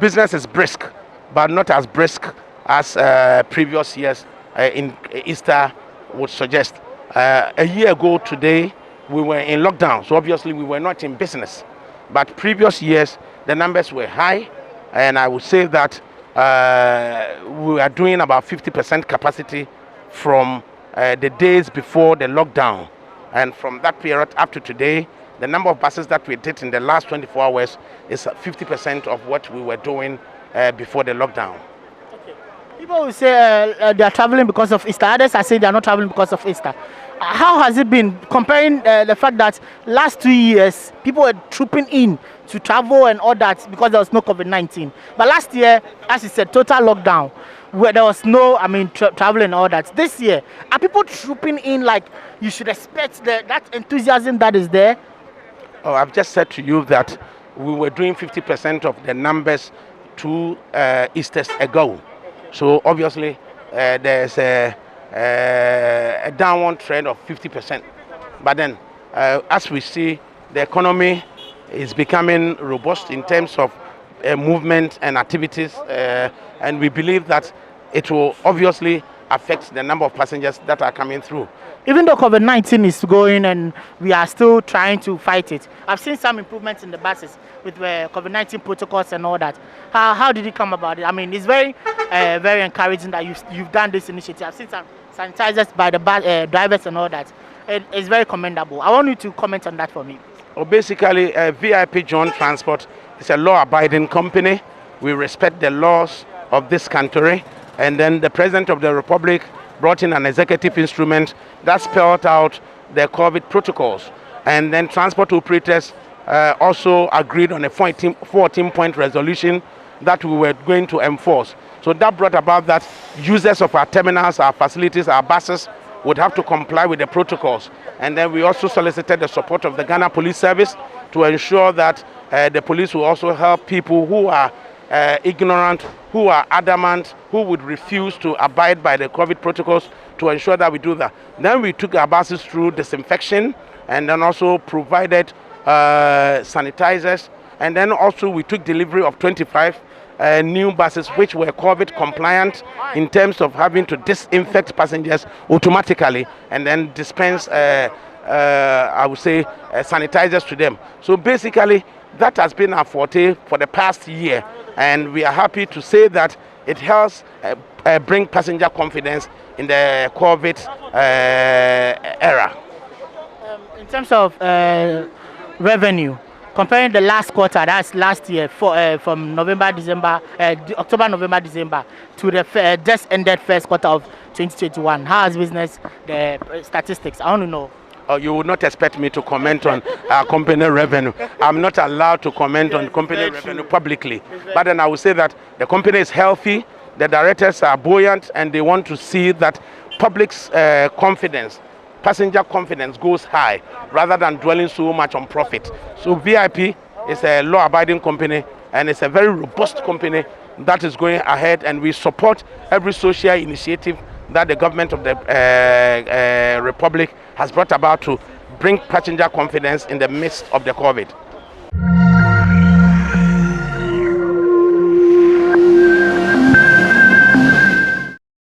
business is brisk, but not as brisk as previous years in Easter would suggest. A year ago today, we were in lockdown, so obviously we were not in business. But previous years, the numbers were high, and I would say that we are doing about 50% capacity from the days before the lockdown. And from that period up to today, the number of buses that we did in the last 24 hours is 50% of what we were doing before the lockdown. Okay. People will say they are traveling because of Easter. Others are saying they are not traveling because of Easter. How has it been comparing the fact that last 2 years people were trooping in to travel and all that because there was no COVID-19? But last year, as you said, total lockdown, where there was no, traveling and all that. This year, are people trooping in like you should expect that enthusiasm that is there? Oh, I've just said to you that we were doing 50% of the numbers 2 Easters ago. So obviously there's a downward trend of 50%. But then as we see, the economy is becoming robust in terms of movement and activities, and we believe that it will obviously affect the number of passengers that are coming through. Even though COVID-19 is going and we are still trying to fight it, I've seen some improvements in the buses with COVID-19 protocols and all that. How did it come about it? I mean, it's very encouraging that you've done this initiative. I've seen some sanitizers by the drivers and all that. It's very commendable. I want you to comment on that for me. Well, basically, VIP John Transport is a law-abiding company. We respect the laws of this country. And then the President of the Republic brought in an executive instrument that spelled out the COVID protocols. And then transport operators also agreed on a 14-point resolution that we were going to enforce. So that brought about that users of our terminals, our facilities, our buses would have to comply with the protocols. And then we also solicited the support of the Ghana Police Service to ensure that the police will also help people who are ignorant, who are adamant, who would refuse to abide by the COVID protocols, to ensure that we do that. Then we took our buses through disinfection and then also provided sanitizers. And then also we took delivery of 25 new buses which were COVID compliant in terms of having to disinfect passengers automatically and then dispense, I would say, sanitizers to them. So basically, that has been our forte for the past year, and we are happy to say that it helps bring passenger confidence in the COVID era. In terms of revenue, comparing the last quarter, that's last year, from October, November, December, to the just ended first quarter of 2021, how has business, the statistics? I want to know. Oh, you would not expect me to comment on our company revenue. I'm not allowed to comment on company revenue publicly. But then I will say that the company is healthy, the directors are buoyant, and they want to see that public's confidence, passenger confidence goes high rather than dwelling so much on profit. So VIP is a law-abiding company, and it's a very robust company that is going ahead, and we support every social initiative that the government of the Republic has brought about to bring passenger confidence in the midst of the COVID.